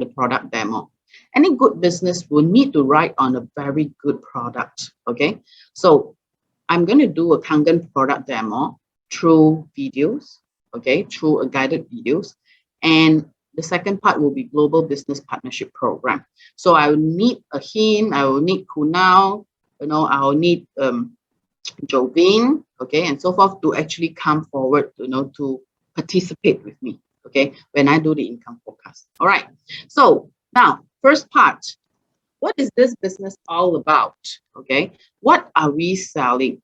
the product demo. Any good business will need to write on a very good product. Okay, so I'm going to do a Kangen product demo through videos, okay, through a guided videos. And the second part will be Global Business Partnership Program. So I will need a hint, I will need Kunal, I will need Jovin, okay, and so forth to actually come forward, to participate with me, okay, when I do the income forecast. All right. So now, first part, what is this business all about? Okay, what are we selling?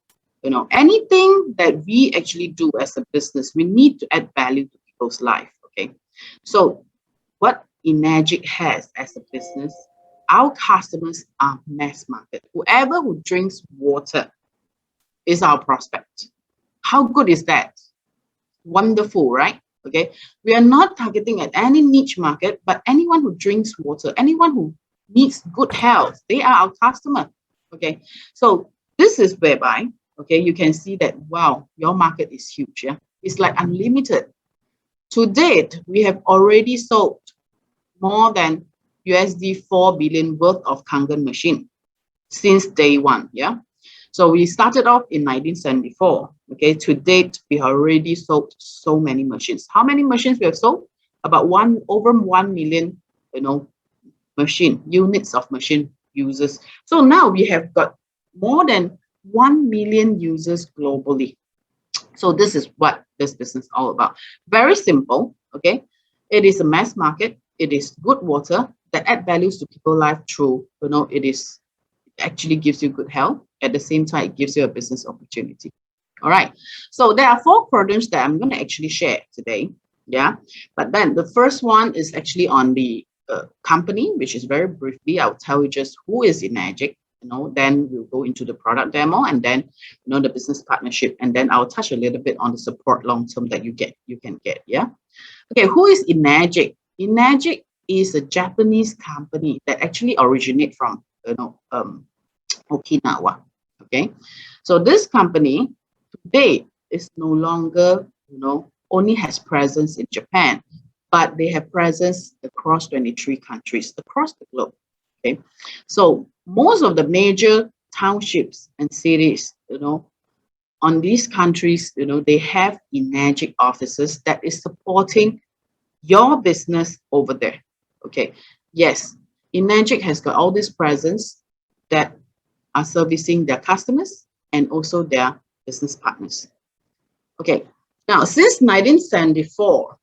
Anything that we actually do as a business, we need to add value to people's life. Okay, so what Enagic has as a business, our customers are mass market. Whoever who drinks water is our prospect. How good is that? Wonderful, right? Okay, we are not targeting at any niche market, but anyone who drinks water, anyone who needs good health, they are our customer. Okay, so this is whereby, okay, you can see that, wow, your market is huge. Yeah, it's like unlimited. To date, we have already sold more than $4 billion worth of Kangen machine since day one. Yeah, so we started off in 1974. Okay, to date, we have already sold so many machines. How many machines we have sold? About over 1 million, units of machine users. So now we have got more than 1 million users globally. So this is what this business is all about. Very simple. Okay, it is a mass market. It is good water that add values to people's life through, it actually gives you good health. At the same time, it gives you a business opportunity. All right. So there are 4 quadrants that I'm going to actually share today. Yeah. But then the first one is actually on the company, which is very briefly, I'll tell you just who is Enagic. Then we'll go into the product demo, and then the business partnership, and then I'll touch a little bit on the support long term that you can get. Yeah. Okay. Who is Enagic? Enagic is a Japanese company that actually originate from Okinawa. Okay, so this company today is no longer only has presence in Japan, but they have presence across 23 countries across the globe. Okay, so most of the major townships and cities, on these countries, they have Enagic offices that is supporting your business over there. Okay, yes, Enagic has got all this presence that are servicing their customers and also their business partners. Okay, now since 1974,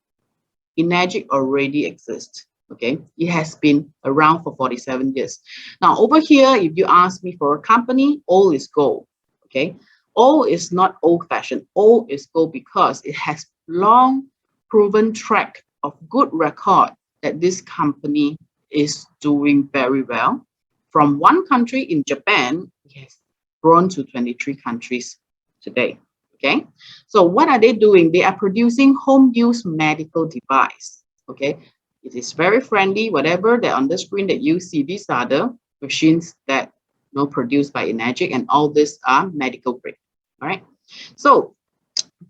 Enagic already exists. Okay, it has been around for 47 years. Now over here, if you ask me for a company, old is gold. Okay, old is not old-fashioned. Old is gold because it has long proven track of good record that this company is doing very well. From one country in Japan, it has grown to 23 countries today. Okay, so what are they doing? They are producing home use medical device. Okay, it is very friendly. Whatever that on the screen that you see, these are the machines that produced by Enagic, and all these are medical grade. All right. So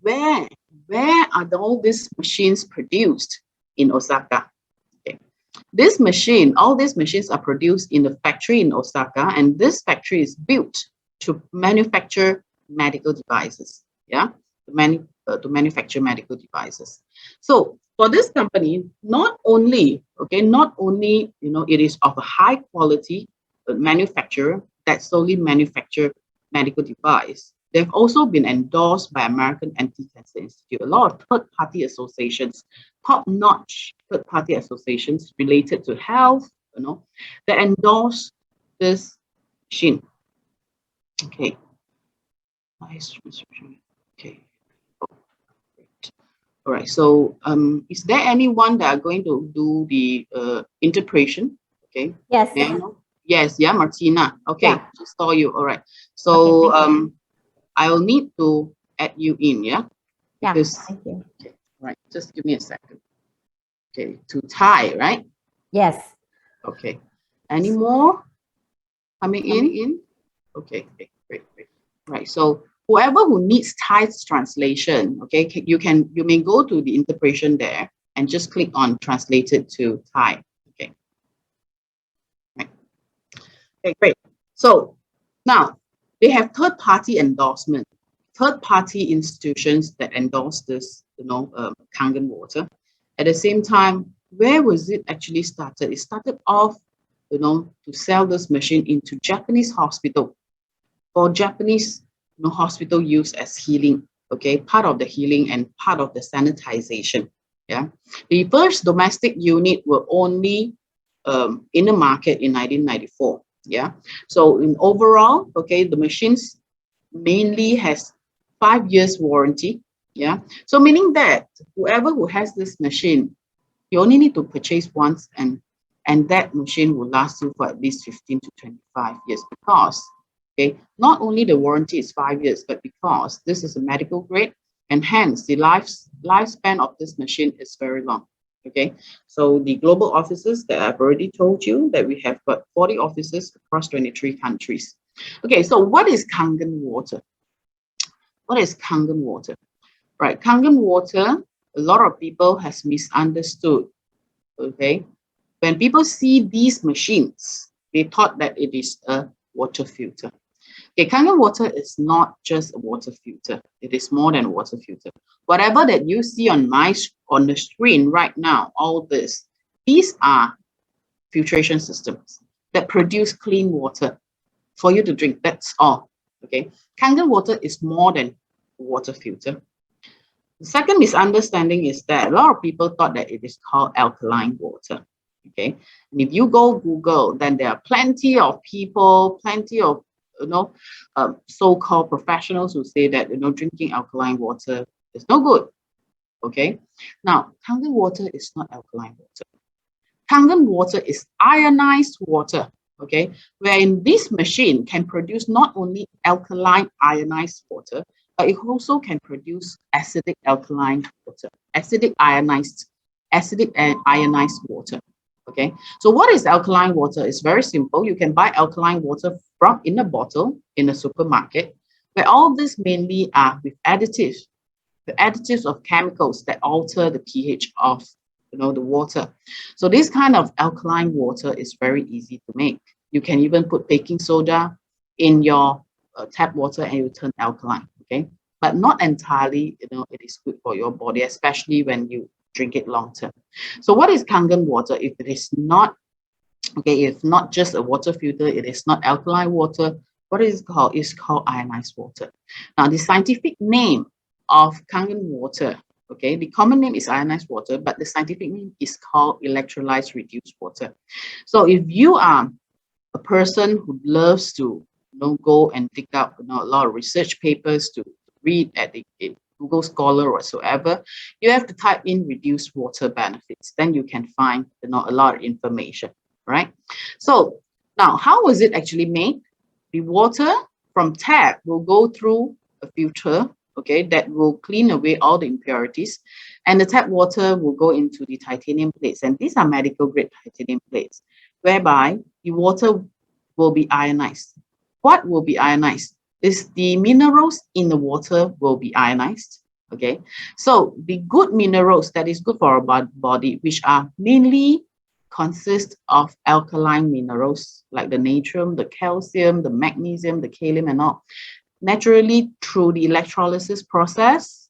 where are all these machines produced? In Osaka. Okay. All these machines are produced in a factory in Osaka, and this factory is built to manufacture medical devices. Yeah, to manufacture medical devices. So for this company, not only it is of a high quality manufacturer that solely manufacture medical device. They've also been endorsed by American Anti-Cancer Institute, a lot of third-party associations, top-notch third-party associations related to health, that endorse this machine. Okay. Okay. All right. So, is there anyone that are going to do the interpretation? Okay. Yes. Yes. Yeah, Martina. Okay. Yeah. Just saw you. All right. So, okay, I'll need to add you in. Yeah. Yeah. Because, Thank you. Okay. All right. Just give me a second. Okay. To Thai, right? Yes. Okay. Any more coming in? Okay. Great. Right. So whoever who needs Thai translation, okay, you may go to the interpretation there and just click on translated to Thai. Okay. Okay, great. So now they have third-party endorsement, third-party institutions that endorse this, Kangen water. At the same time, where was it actually started? It started off, to sell this machine into Japanese hospital for Japanese, hospital use as healing. Okay, part of the healing and part of the sanitization. Yeah, the first domestic unit were only in the market in 1994. Yeah, so in overall, okay, the machines mainly has 5 years warranty. Yeah, so meaning that whoever who has this machine, you only need to purchase once, and that machine will last you for at least 15 to 25 years because, okay, not only the warranty is 5 years, but because this is a medical grade, and hence the lifespan of this machine is very long. Okay, so the global offices that I've already told you that we have got 40 offices across 23 countries. Okay, so what is Kangen water? What is Kangen water? Right, Kangen water, a lot of people has misunderstood. Okay, when people see these machines, they thought that it is a water filter. Okay, Kangen water is not just a water filter. It is more than a water filter. Whatever that you see on the screen right now, all this, these are filtration systems that produce clean water for you to drink. That's all. Okay, Kangen water is more than a water filter. The second misunderstanding is that a lot of people thought that it is called alkaline water. Okay, and if you go Google, then there are plenty of people, plenty of so-called professionals who say that drinking alkaline water is no good. Okay, now Kangen water is not alkaline water. Kangen water is ionized water. Okay, wherein this machine can produce not only alkaline ionized water, but it also can produce acidic alkaline water, acidic and ionized water. Okay, so what is alkaline water? It's very simple. You can buy alkaline water from in a bottle in a supermarket, where all this mainly are with additives, the additives of chemicals that alter the pH of the water. So this kind of alkaline water is very easy to make. You can even put baking soda in your tap water and you turn alkaline. Okay, but not entirely. It is good for your body, especially when you drink it long term. So what is Kangen water? If it is not, okay, if not just a water filter, it is not alkaline water. What is it called? It's called ionized water. Now, the scientific name of Kangen water, okay, the common name is ionized water, but the scientific name is called electrolyte reduced water. So if you are a person who loves to go and dig up a lot of research papers to read at the Google Scholar or whatsoever, you have to type in reduced water benefits. Then you can find a lot of information, right? So now, how was it actually made? The water from tap will go through a filter, okay, that will clean away all the impurities, and the tap water will go into the titanium plates, and these are medical grade titanium plates, whereby the water will be ionized. What will be ionized? Is the minerals in the water will be ionized. Okay, so the good minerals that is good for our body, which are mainly consist of alkaline minerals like the natrium, the calcium, the magnesium, the kalium, and all. Naturally, through the electrolysis process,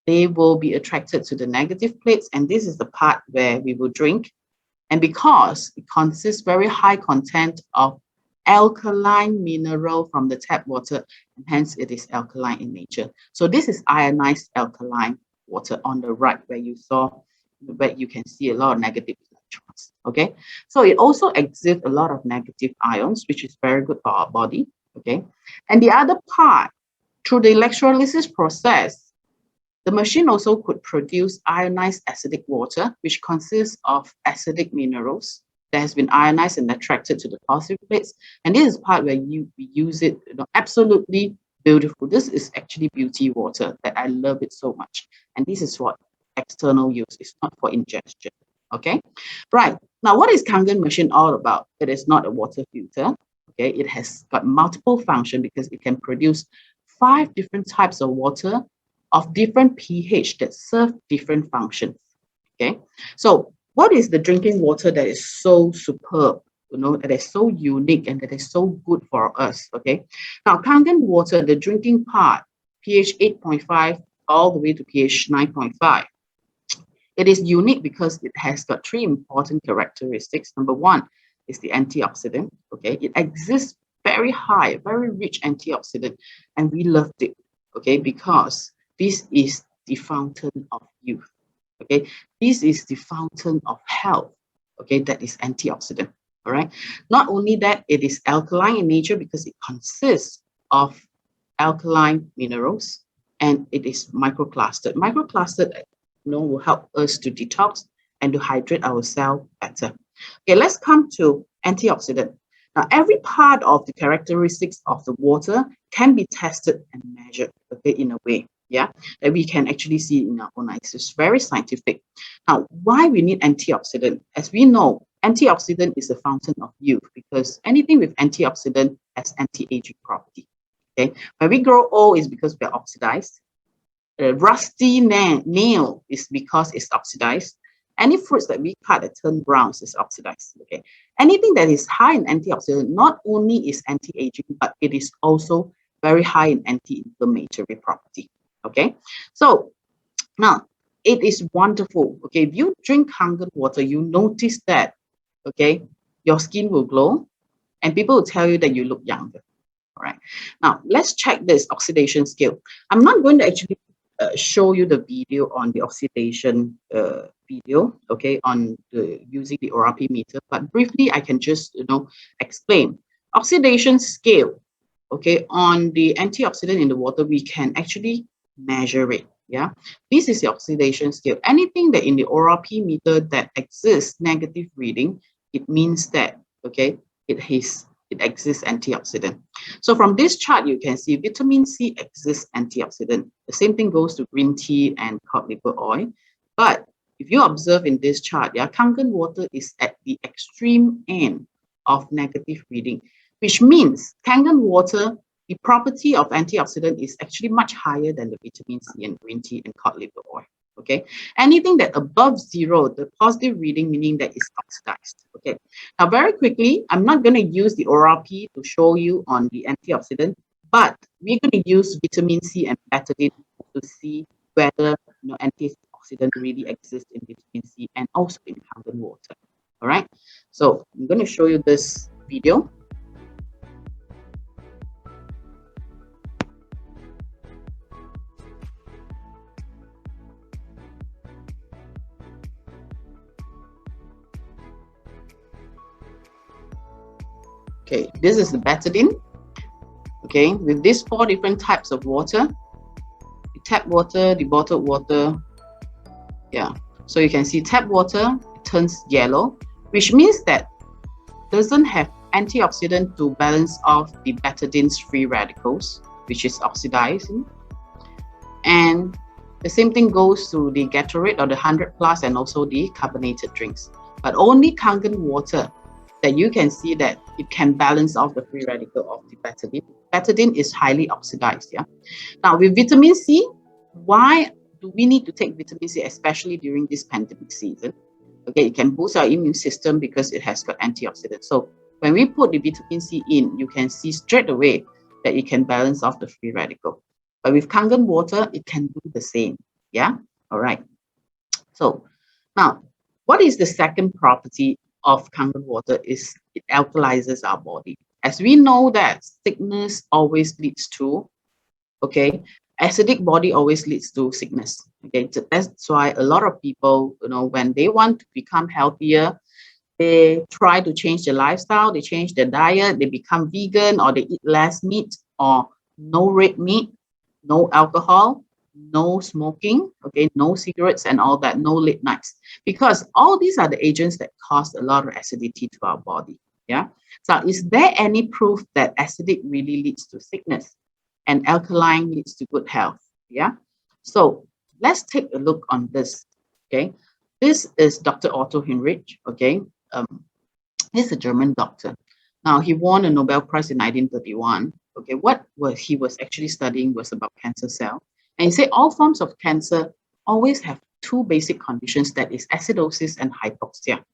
they will be attracted to the negative plates, and this is the part where we will drink. And because it consists very high content of alkaline mineral from the tap water, and hence it is alkaline in nature. So this is ionized alkaline water on the right, where you can see a lot of negative electrons. Okay, so it also exhibits a lot of negative ions, which is very good for our body. Okay, and the other part, through the electrolysis process, the machine also could produce ionized acidic water, which consists of acidic minerals that has been ionized and attracted to the positive plates. And this is part where we use it, absolutely beautiful. This is actually beauty water that I love it so much. And this is for external use. It's not for ingestion. Okay, right. Now, what is Kangen machine all about? It is not a water filter. Okay, it has got multiple function because it can produce 5 different types of water of different pH that serve different functions. Okay, so what is the drinking water that is so superb? that is so unique and that is so good for us. Okay. Now, Kangen water, the drinking part, pH 8.5 all the way to pH 9.5. It is unique because it has got three important characteristics. Number one is the antioxidant. Okay, it exists very high, very rich antioxidant, and we loved it. Okay, because this is the fountain of youth. Okay, this is the fountain of health. Okay, that is antioxidant. All right. Not only that, it is alkaline in nature because it consists of alkaline minerals and it is microclustered. Microclustered, will help us to detox and to hydrate ourselves better. Okay, let's come to antioxidant. Now, every part of the characteristics of the water can be tested and measured, okay, in a way, yeah, that we can actually see in our own eyes. It's very scientific. Now, why we need antioxidant? As we know, antioxidant is a fountain of youth because anything with antioxidant has anti-aging property. Okay, when we grow old, is because we're oxidized. Rusty nail is because it's oxidized. Any fruits that we cut that turn brown is oxidized. Okay, anything that is high in antioxidant not only is anti-aging, but it is also very high in anti-inflammatory property. Okay, so now it is wonderful. Okay, if you drink Kangen water, you notice that, okay, your skin will glow and people will tell you that you look younger. All right, now let's check this oxidation scale. I'm not going to actually show you the video on the oxidation video, okay, on using the ORP meter, but briefly I can just explain. Oxidation scale, okay, on the antioxidant in the water, we can actually measure it. Yeah, this is the oxidation scale. Anything that in the ORP meter that exists negative reading, it means that, okay, it exists antioxidant. So from this chart, you can see vitamin C exists antioxidant. The same thing goes to green tea and cod liver oil. But if you observe in this chart, yeah, Kangen water is at the extreme end of negative reading, which means Kangen water, the property of antioxidant is actually much higher than the vitamin C and green tea and cod liver oil. Okay, anything that above zero, the positive reading, meaning that it's oxidized. Okay, now very quickly, I'm not going to use the ORP to show you on the antioxidant, but we're going to use vitamin C and betadine to see whether antioxidant really exists in vitamin C and also in Kangen water. All right, so I'm going to show you this video. Okay, this is the betadine. Okay, with these 4 different types of water, the tap water, the bottled water. Yeah, so you can see tap water turns yellow, which means that doesn't have antioxidant to balance off the betadine's free radicals, which is oxidizing. And the same thing goes to the Gatorade or the 100 plus and also the carbonated drinks. But only Kangen water that you can see that it can balance off the free radical of the betadine. Betadine is highly oxidized. Yeah. Now with vitamin C, why do we need to take vitamin C, especially during this pandemic season? Okay, it can boost our immune system because it has got antioxidants. So when we put the vitamin C in, you can see straight away that it can balance off the free radical. But with Kangen water, it can do the same. Yeah. All right. So now, what is the second property of Kangen water? Is it alkalizes our body. As we know that sickness always leads to, okay, acidic body always leads to sickness. Okay, so that's why a lot of people, when they want to become healthier, they try to change their lifestyle, they change their diet, they become vegan, or they eat less meat, or no red meat, no alcohol, no smoking, okay, no cigarettes and all that, no late nights, because all these are the agents that cause a lot of acidity to our body. Yeah. So is there any proof that acidic really leads to sickness and alkaline leads to good health? Yeah. So let's take a look on this. Okay. This is Dr. Otto Heinrich. Okay. He's a German doctor. Now he won a Nobel Prize in 1931. Okay. What he was actually studying was about cancer cell. And he said all forms of cancer always have 2 basic conditions, that is acidosis and hypoxia.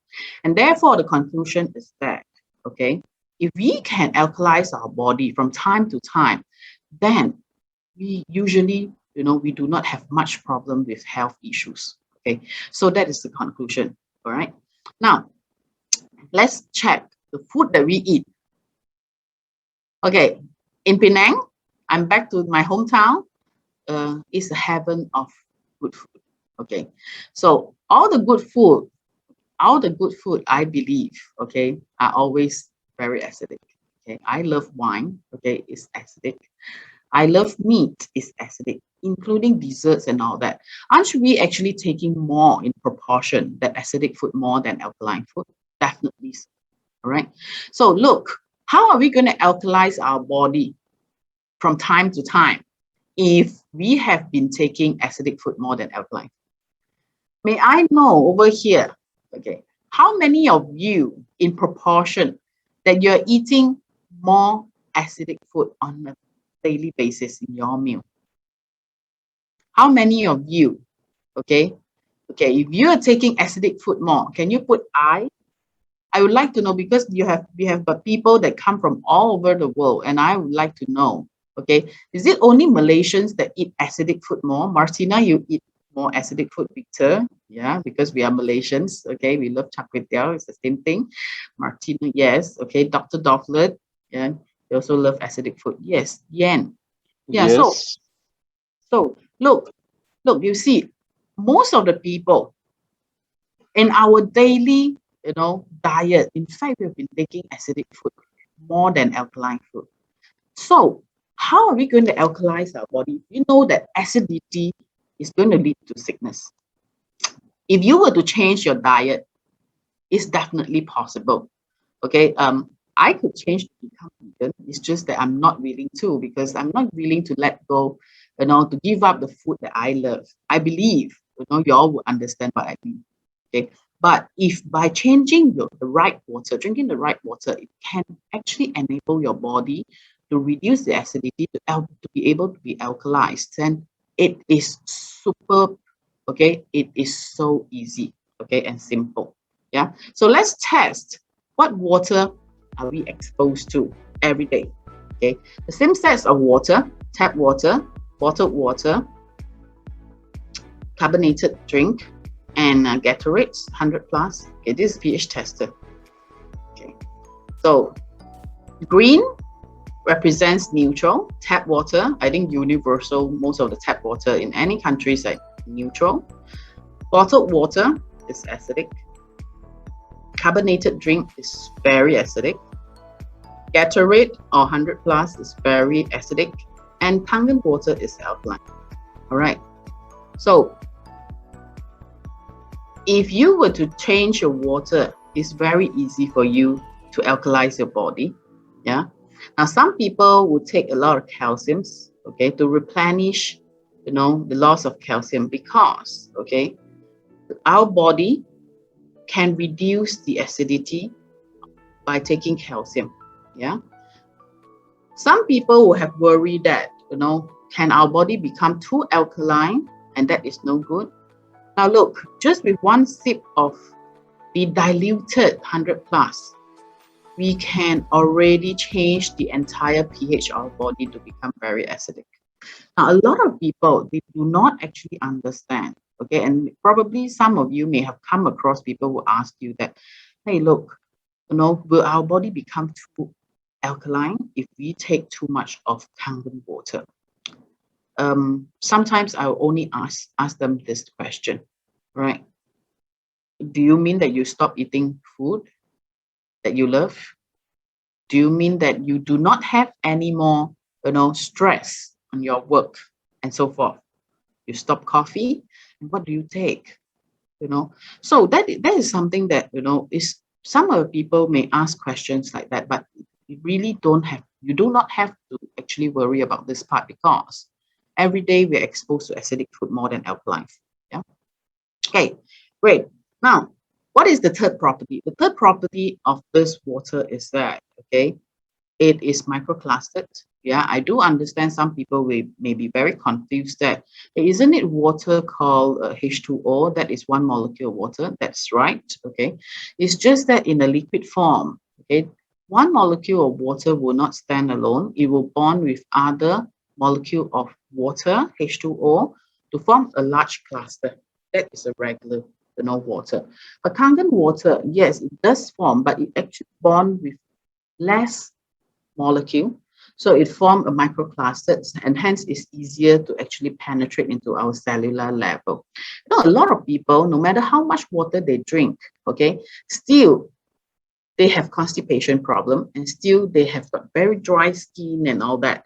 And therefore the conclusion is that, okay, if we can alkalize our body from time to time, then we usually, we do not have much problem with health issues. Okay, so that is the conclusion. All right. Now, let's check the food that we eat. Okay, in Penang, I'm back to my hometown. It's a heaven of good food. Okay, so all the good food, I believe, okay, are always very acidic. Okay, I love wine. Okay, it's acidic. I love meat, it's acidic, including desserts and all that. Aren't we actually taking more in proportion that acidic food more than alkaline food? Definitely so. All right. So look, how are we going to alkalize our body from time to time if we have been taking acidic food more than alkaline? May I know over here, okay, how many of you in proportion that you're eating more acidic food on a daily basis in your meal? How many of you, okay, if you are taking acidic food more, can you put I? I would like to know, because we have people that come from all over the world, and I would like to know, okay, is it only Malaysians that eat acidic food more? Martina, you eat more acidic food. Victor, yeah, because we are Malaysians, okay, we love char kway teow, it's the same thing. Martina, yes, okay. Dr. Dofflet, yeah, they also love acidic food. Yes, Yan, yeah. Yes. So look, you see, most of the people in our daily, diet, in fact, we've been taking acidic food more than alkaline food. So how are we going to alkalize our body? You know that acidity is going to lead to sickness. If you were to change your diet, it's definitely possible. Okay, I could change to become vegan. It's just that I'm not willing to, because I'm not willing to let go, to give up the food that I love. I believe, you all will understand what I mean. Okay, but if by changing the right water, drinking the right water, it can actually enable your body to reduce the acidity to be able to be alkalized, then it is super. Okay, it is so easy. Okay, and simple. Yeah. So let's test what water are we exposed to every day. Okay, the same sets of water: tap water, bottled water, carbonated drink, and Gatorade 100 plus. Okay, this is pH tester. Okay, so green represents neutral. Tap water, I think universal, most of the tap water in any country is like neutral. Bottled water is acidic. Carbonated drink is very acidic. Gatorade or 100 plus is very acidic. And Kangen water is alkaline. All right. So if you were to change your water, it's very easy for you to alkalize your body. Yeah. Now, some people will take a lot of calciums, okay, to replenish, the loss of calcium, because, okay, our body can reduce the acidity by taking calcium. Yeah. Some people will have worry that, can our body become too alkaline, and that is no good. Now look, just with one sip of the diluted 100 plus, we can already change the entire pH of our body to become very acidic. Now, a lot of people, they do not actually understand, okay? And probably some of you may have come across people who ask you that, hey, look, will our body become too alkaline if we take too much of Kangen water? Sometimes I'll only ask them this question, right? Do you mean that you stop eating food that you love? Do you mean that you do not have any more, stress on your work and so forth? You stop coffee, and what do you take? So that is something that, is, some of the people may ask questions like that, but you really you do not have to actually worry about this part, because every day we're exposed to acidic food more than alkaline. Yeah. Okay, great. Now, what is the third property? The third property of this water is that, okay, it is microclustered. Yeah, I do understand some people may be very confused that, isn't it water called H2O? That is one molecule of water. That's right. Okay, it's just that in a liquid form. Okay, one molecule of water will not stand alone. It will bond with other molecule of water, H2O, to form a large cluster. That is a regular, water. But Kangen water, yes, it does form, but it actually bonds with less molecule. So it forms a microcluster, and hence it's easier to actually penetrate into our cellular level. A lot of people, no matter how much water they drink, okay, still they have constipation problem, and still they have got very dry skin and all that.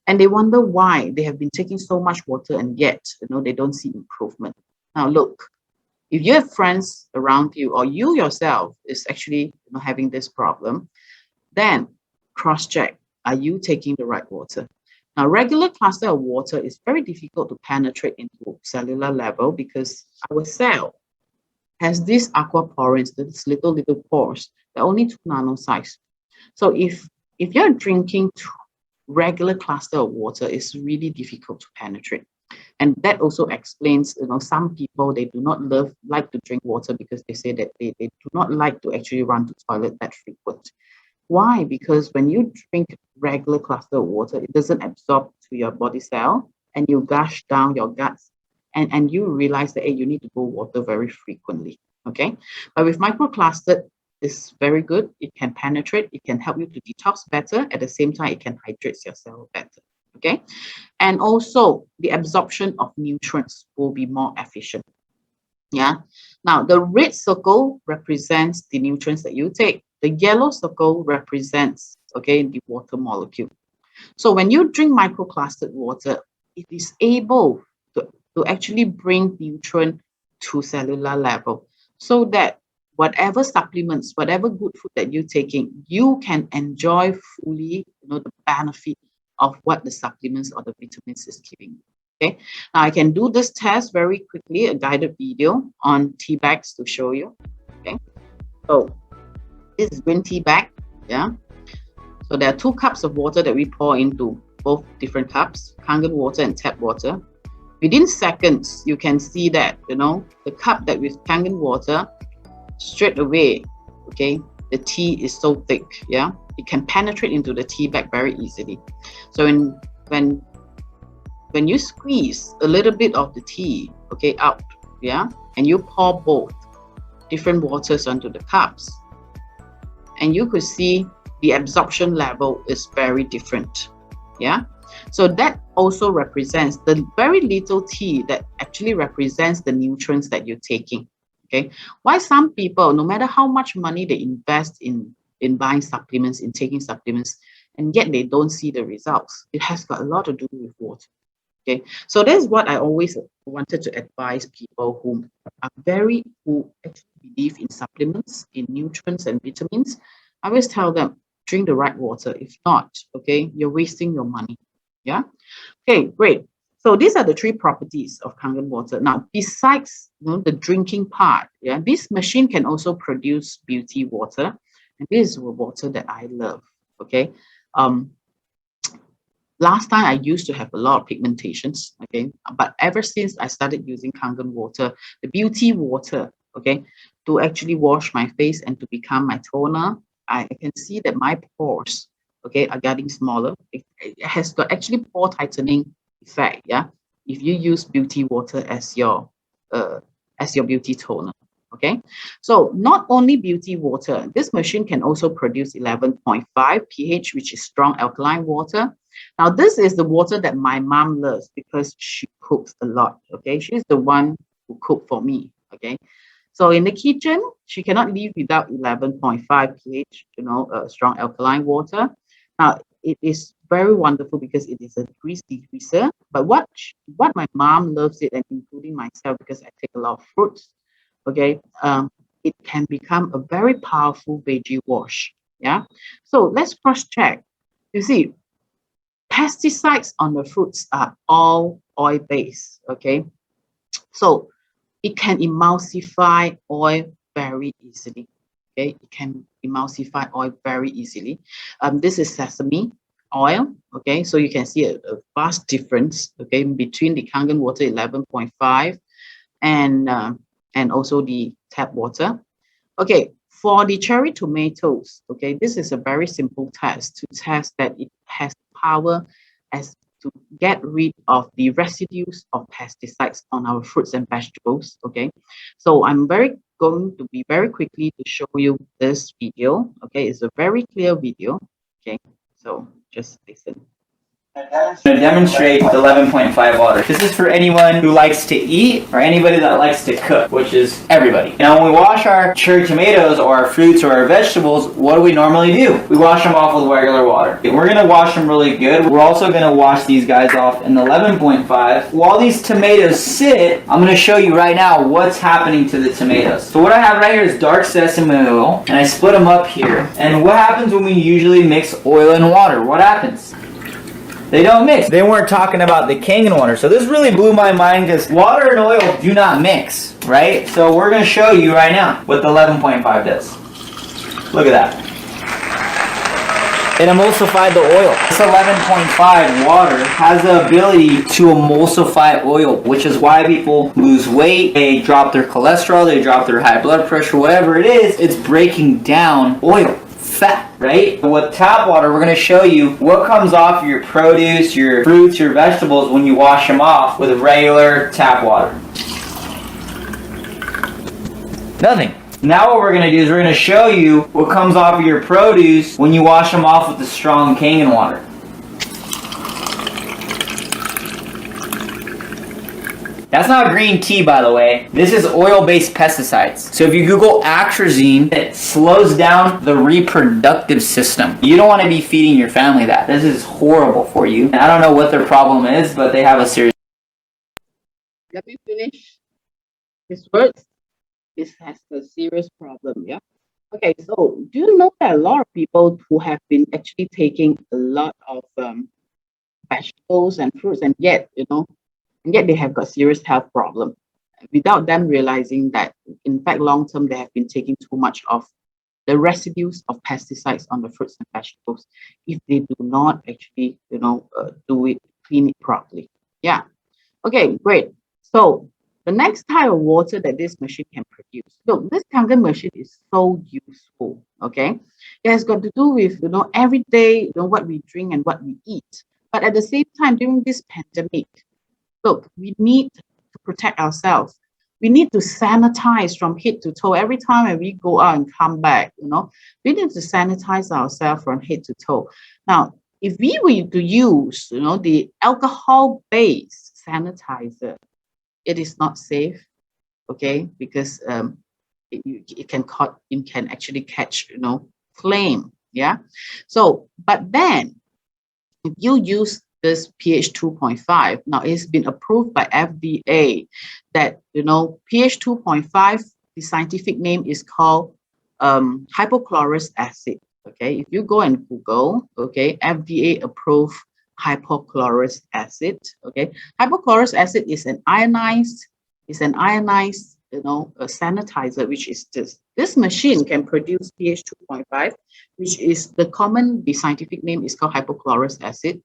And they wonder why they have been taking so much water and yet, they don't see improvement. Now, look, if you have friends around you or you yourself is actually having this problem, then cross-check, are you taking the right water? Now, regular cluster of water is very difficult to penetrate into cellular level because our cell has these aquaporins, these little pores. They're only 2 nanosize. So if you're drinking regular cluster of water, it's really difficult to penetrate. And that also explains, some people, they do not like to drink water because they say that they do not like to actually run to the toilet that frequent. Why? Because when you drink regular cluster of water, it doesn't absorb to your body cell and you gush down your guts and you realize that, hey, you need to go water very frequently, okay? But with microcluster, it's very good. It can penetrate. It can help you to detox better. At the same time, it can hydrate your cell better, okay? And also, the absorption of nutrients will be more efficient, yeah? Now, the red circle represents the nutrients that you take. The yellow circle represents, okay, the water molecule. So when you drink microclustered water, it is able to actually bring nutrient to cellular level so that whatever supplements, whatever good food that you're taking, you can enjoy fully, the benefit of what the supplements or the vitamins is giving. Okay, now I can do this test very quickly, a guided video on tea bags to show you. Okay, so this is green tea bag, yeah. So there are 2 cups of water that we pour into both different cups, Kangen water and tap water. Within seconds, you can see that, the cup that with Kangen water, straight away, okay, the tea is so thick, yeah. It can penetrate into the tea bag very easily. So when you squeeze a little bit of the tea, okay, out, yeah, and you pour both different waters onto the cups, and you could see the absorption level is very different, yeah. So that also represents the very little tea that actually represents the nutrients that you're taking, okay. Why some people, no matter how much money they invest in buying supplements, in taking supplements, and yet they don't see the results, it has got a lot to do with water, okay. So that's what I always wanted to advise people who actually believe in supplements, in nutrients and vitamins. I always tell them, drink the right water. If not, okay, you're wasting your money. Yeah. Okay, great. So these are the 3 properties of Kangen water. Now, besides the drinking part, yeah, this machine can also produce beauty water, and this is water that I love. Okay. Last time I used to have a lot of pigmentations. Okay, but ever since I started using Kangen water, the beauty water, okay, to actually wash my face and to become my toner, I can see that my pores, okay, are getting smaller. It has got actually pore tightening effect, yeah, if you use beauty water as your beauty toner, okay. So not only beauty water, this machine can also produce 11.5 pH, which is strong alkaline water. Now, this is the water that my mom loves because she cooks a lot, okay. She's the one who cooked for me, okay. So in the kitchen, she cannot live without 11.5 pH, strong alkaline water. Now, it is very wonderful because it is a grease degreaser. But what my mom loves it, and including myself, because I take a lot of fruits, okay, it can become a very powerful veggie wash, yeah. So let's cross-check. You see, pesticides on the fruits are all oil-based, okay. So it can emulsify oil very easily. Okay, it can emulsify oil very easily. This is sesame oil. Okay, so you can see a vast difference. Okay, between the Kangen water 11.5 and also the tap water. Okay, For the cherry tomatoes, okay, this is a very simple test to test that it has power as to get rid of the residues of pesticides on our fruits and vegetables. Okay, so I'm going to be very quickly to show you this video. Okay, it's a very clear video. Okay, so just listen. To demonstrate the 11.5 water. This is for anyone who likes to eat or anybody that likes to cook, which is everybody. Now, when we wash our cherry tomatoes or our fruits or our vegetables, what do we normally do? We wash them off with regular water. We're going to wash them really good. We're also going to wash these guys off in the 11.5. While these tomatoes sit, I'm going to show you right now what's happening to the tomatoes. So what I have right here is dark sesame oil, and I split them up here. And what happens when we usually mix oil and water? What happens? They don't mix. They weren't talking about the Kangen water. So this really blew my mind because water and oil do not mix, right? So we're going to show you right now what the 11.5 does. Look at that. It emulsified the oil. This 11.5 water has the ability to emulsify oil, which is why people lose weight, they drop their cholesterol, they drop their high blood pressure, whatever it is, it's breaking down oil. Fat, right? With tap water, we're going to show you what comes off your produce, your fruits, your vegetables when you wash them off with regular tap water. Nothing. Now what we're going to do is we're going to show you what comes off of your produce when you wash them off with the strong Kangen water. That's not green tea, by the way. This is oil-based pesticides. So if you Google atrazine, it slows down the reproductive system. You don't want to be feeding your family that. This is horrible for you. I don't know what their problem is, but they have a serious... Let me finish his words. This has a serious problem, yeah? Okay, so do you know that a lot of people who have been actually taking a lot of vegetables and fruits, and yet, and yet they have got serious health problem without them realizing that, in fact, long term, they have been taking too much of the residues of pesticides on the fruits and vegetables if they do not actually, clean it properly. Yeah. Okay, great. So the next type of water that this machine can produce. Look, this Kangen machine is so useful. Okay. It has got to do with, every day, what we drink and what we eat. But at the same time, during this pandemic, look, we need to protect ourselves. We need to sanitize from head to toe. Every time when we go out and come back, we need to sanitize ourselves from head to toe. Now, if we were to use, the alcohol-based sanitizer, it is not safe, okay? Because it can actually catch, flame, yeah? So, but then, if you use this pH 2.5. Now it's been approved by FDA that, pH 2.5, the scientific name is called hypochlorous acid. Okay, if you go and Google, okay, FDA approved hypochlorous acid. Okay, hypochlorous acid is an ionized, a sanitizer, which is this. This machine can produce pH 2.5, which is the scientific name is called hypochlorous acid.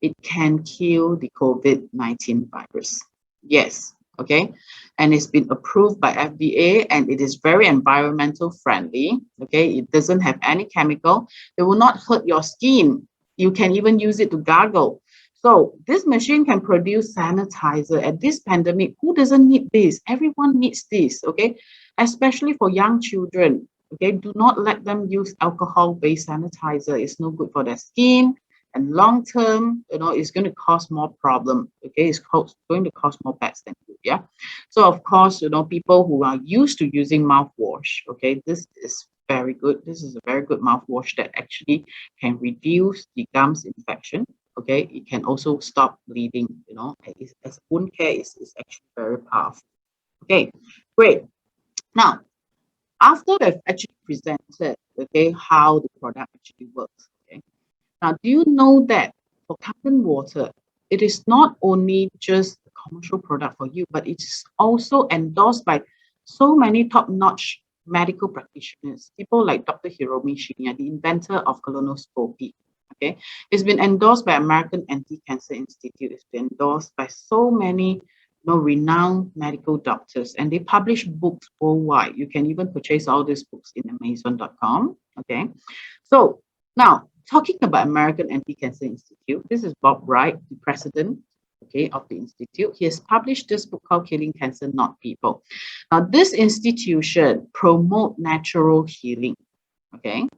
It can kill the COVID-19 virus. Yes, okay. And it's been approved by FDA, and it is very environmental friendly. Okay, it doesn't have any chemical. It will not hurt your skin. You can even use it to gargle. So this machine can produce sanitizer. At this pandemic, who doesn't need this? Everyone needs this, okay? Especially for young children, okay? Do not let them use alcohol-based sanitizer. It's no good for their skin. And long term, it's going to cause more problem, okay? It's going to cause more bad than good, yeah? So of course, people who are used to using mouthwash, okay? This is very good. This is a very good mouthwash that actually can reduce the gums infection. Okay, it can also stop bleeding, as wound care is actually very powerful. Okay, great. Now, after we've actually presented, okay, how the product actually works, okay. Now, do you know that for Kangen water, it is not only just a commercial product for you, but it's also endorsed by so many top-notch medical practitioners, people like Dr. Hiromi Shinya, the inventor of colonoscopy. Okay, it's been endorsed by American Anti-Cancer Institute. It's been endorsed by so many, renowned medical doctors, and they publish books worldwide. You can even purchase all these books in Amazon.com. Okay, so now talking about American Anti-Cancer Institute, this is Bob Wright, the president, okay, of the institute. He has published this book called Killing Cancer, Not People. Now, this institution promote natural healing. Okay,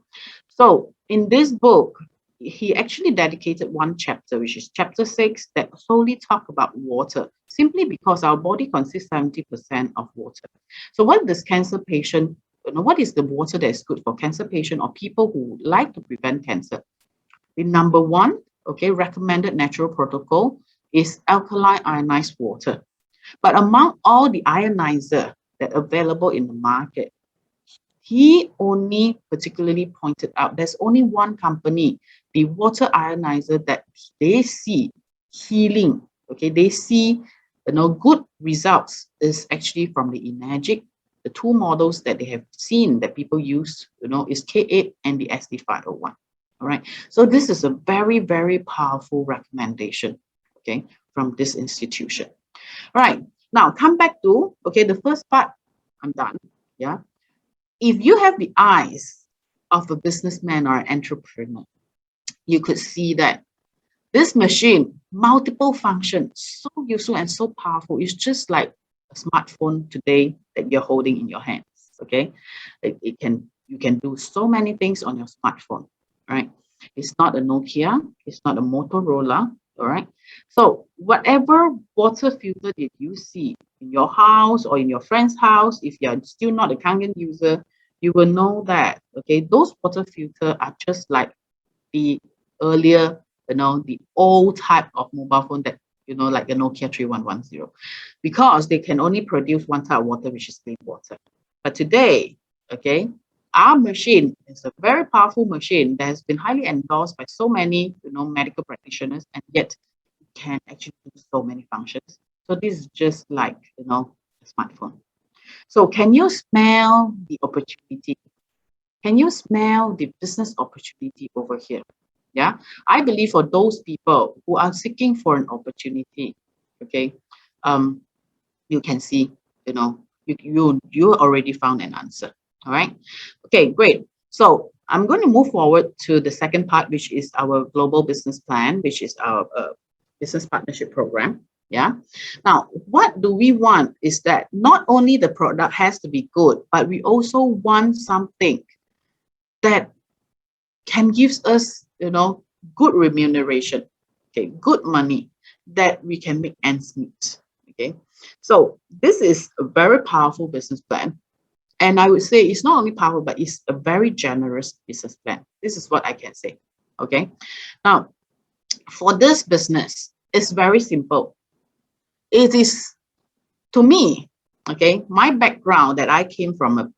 so in this book, he actually dedicated one chapter, which is chapter 6, that solely talk about water, simply because our body consists 70% of water. So what does cancer patient, what is the water that is good for cancer patient or people who would like to prevent cancer? The number one, okay, recommended natural protocol is alkaline ionized water. But among all the ionizer that are available in the market, he only particularly pointed out there's only one company, the water ionizer, that they see healing. Okay, they see good results is actually from the Enagic. The two models that they have seen that people use, is K8 and the SD501. All right. So this is a very, very powerful recommendation, okay, from this institution. All right. Now come back to, okay, the first part, I'm done. Yeah. If you have the eyes of a businessman or an entrepreneur, you could see that this machine, multiple functions, so useful and so powerful. It's just like a smartphone today that you're holding in your hands. Okay, you can do so many things on your smartphone. Right? It's not a Nokia. It's not a Motorola. All right. So whatever water filter that you see in your house or in your friend's house, if you're still not a Kangen user, you will know that, okay, those water filters are just like the earlier, the old type of mobile phone that, like a Nokia 3110, because they can only produce one type of water, which is clean water. But today, okay, our machine is a very powerful machine that has been highly endorsed by so many, medical practitioners, and yet it can actually do so many functions. So this is just like, a smartphone. So can you smell the opportunity? Can you smell the business opportunity over here? Yeah, I believe for those people who are seeking for an opportunity, okay, you can see, you already found an answer. All right. Okay, great. So I'm going to move forward to the second part, which is our global business plan, which is our business partnership program. Yeah. Now, what do we want is that not only the product has to be good, but we also want something that can give us, good remuneration, okay, good money that we can make ends meet. Okay. So this is a very powerful business plan. And I would say it's not only powerful, but it's a very generous business plan. This is what I can say. Okay. Now, for this business, it's very simple. It is, to me, okay, my background that I came from,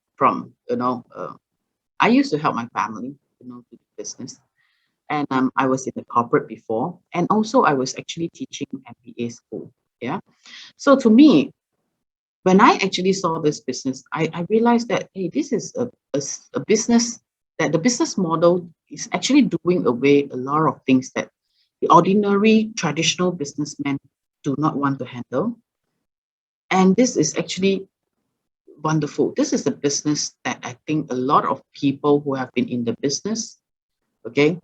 I used to help my family, to do business. And I was in the corporate before. And also I was actually teaching MBA school. Yeah. So to me, when I actually saw this business, I realized that, hey, this is a business that the business model is actually doing away a lot of things that the ordinary traditional businessmen do not want to handle. And this is actually wonderful. This is a business that I think a lot of people who have been in the business, okay,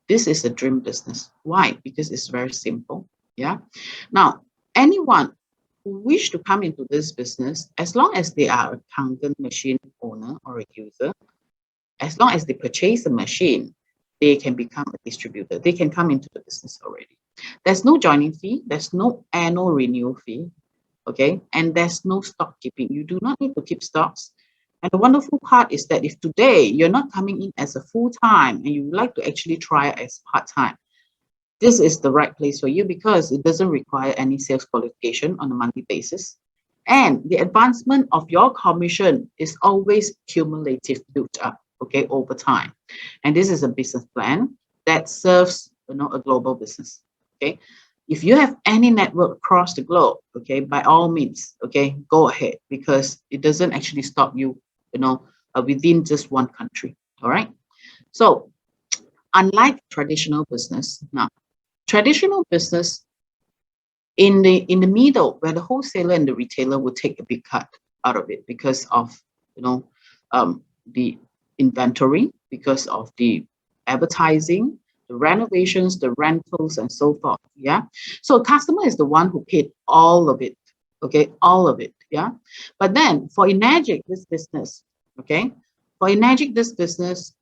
this is a dream business. Why? Because it's very simple. Yeah. Now, anyone who wish to come into this business, as long as they are a Kangen machine owner or a user, as long as they purchase a machine, they can become a distributor. They can come into the business already. There's no joining fee. There's no annual renewal fee. Okay. And there's no stock keeping. You do not need to keep stocks. And the wonderful part is that if today you're not coming in as a full-time and you would like to actually try it as part-time, this is the right place for you because it doesn't require any sales qualification on a monthly basis. And the advancement of your commission is always cumulative built up, okay, over time. And this is a business plan that serves, a global business, okay? If you have any network across the globe, okay, by all means, okay, go ahead because it doesn't actually stop you, within just one country, all right? So unlike traditional business, now, traditional business, In the middle, where the wholesaler and the retailer will take a big cut out of it because of, you know, the inventory, because of the advertising, the renovations, the rentals, and so forth. Yeah. So customer is the one who paid all of it. Okay, all of it. Yeah. But then for Enagic, this business, okay, for Enagic, this business,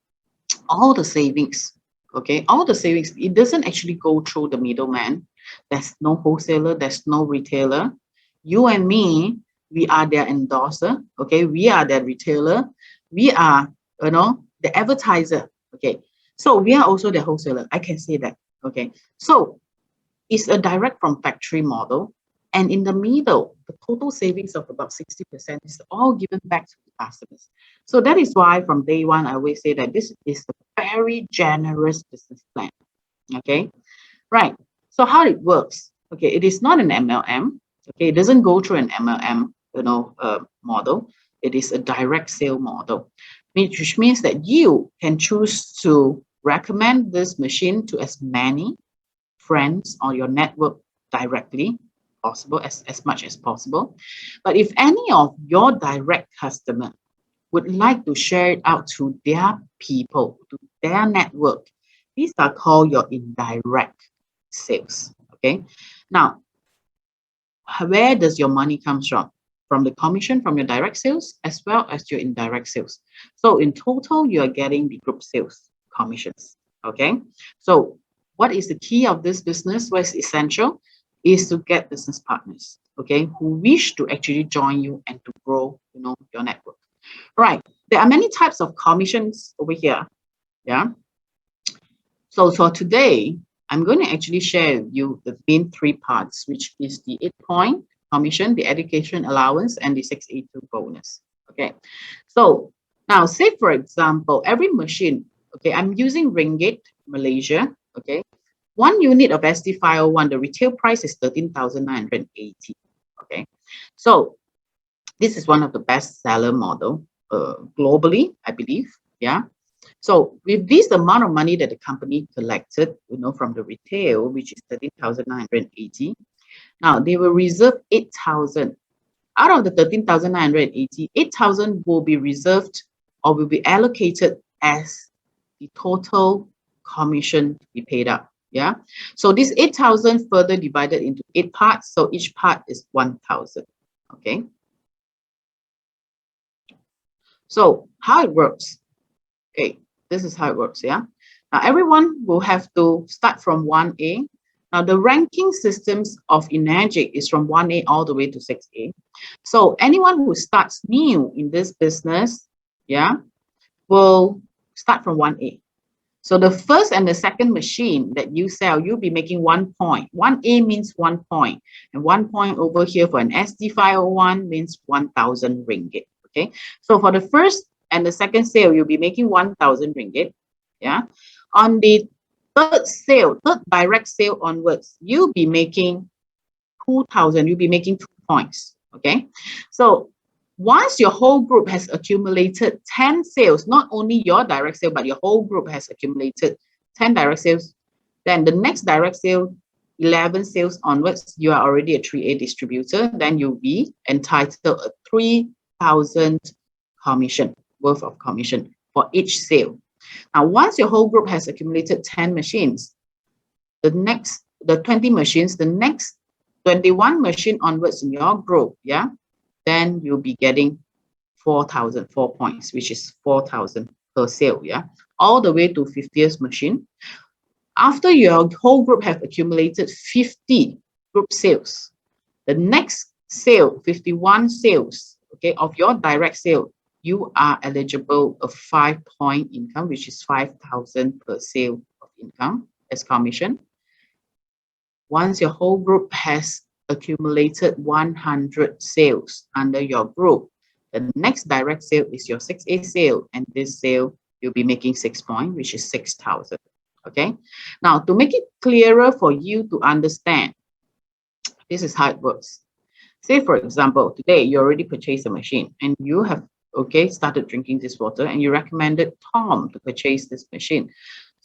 all the savings, okay, all the savings, it doesn't actually go through the middleman. There's no wholesaler, there's no retailer. You and me, we are their endorser, okay, we are their retailer, we are, you know, the advertiser, okay. So we are also the wholesaler, I can say that, okay. So it's a direct from factory model. And in the middle, the total savings of about 60% is all given back to the customers. So that is why from day one, I always say that this is a very generous business plan. Okay, right. So how it works? Okay, it is not an MLM. Okay, it doesn't go through an MLM, model. It is a direct sale model, which means that you can choose to recommend this machine to as many friends or your network directly possible, as much as possible. But if any of your direct customer would like to share it out to their people, to their network, these are called your indirect sales. Okay. Now, where does your money comes from? From the commission from your direct sales as well as your indirect sales. So in total, you are getting the group sales commissions. Okay. So what is the key of this business? What is essential is to get business partners, okay, who wish to actually join you and to grow, you know, your network. Right. There are many types of commissions over here. Yeah. So for today, I'm going to actually share with you the main three parts, which is the 8-point commission, the education allowance, and the 682 bonus. Okay. So now say, for example, every machine, okay, I'm using Ringgit, Malaysia, okay. 1 unit of SD501, the retail price is 13,980. Okay. So this is one of the best seller model globally, I believe. Yeah. So with this amount of money that the company collected, you know, from the retail, which is 13,980, now they will reserve 8,000. Out of the 13,980, 8,000 will be reserved or will be allocated as the total commission to be paid out. Yeah. So this 8,000 further divided into 8 parts. So each part is 1,000. Okay. So how it works? Okay, this is how it works. Yeah. Now everyone will have to start from 1A. Now the ranking systems of Enagic is from 1A all the way to 6A. So anyone who starts new in this business, yeah, will start from 1A. So the first and the second machine that you sell, you'll be making 1 point. 1A means 1 point. And 1 point over here for an SD501 means 1,000 ringgit. Okay. So for the first and the second sale, you'll be making 1,000 ringgit. Yeah. On the third sale, third direct sale onwards, you'll be making 2,000. You'll be making 2 points. Okay. So once your whole group has accumulated 10 sales, not only your direct sale, but your whole group has accumulated 10 direct sales, then the next direct sale, 11 sales onwards, you are already a 3A distributor, then you'll be entitled a 3,000 commission, worth of commission for each sale. Now, once your whole group has accumulated 10 machines, the 20 machines, the next 21 machine onwards in your group, yeah, then you'll be getting 4,000, 4 points, which is 4,000 per sale, yeah, all the way to 50th machine. After your whole group have accumulated 50 group sales, the next sale, 51 sales, okay, of your direct sale, you are eligible of 5-point income, which is 5,000 per sale of income as commission. Once your whole group has accumulated 100 sales under your group, the next direct sale is your 6A sale, and this sale you'll be making 6 points, which is 6,000. Okay. Now, to make it clearer for you to understand, this is how it works. Say, for example, today you already purchased a machine and you have, okay, started drinking this water and you recommended Tom to purchase this machine.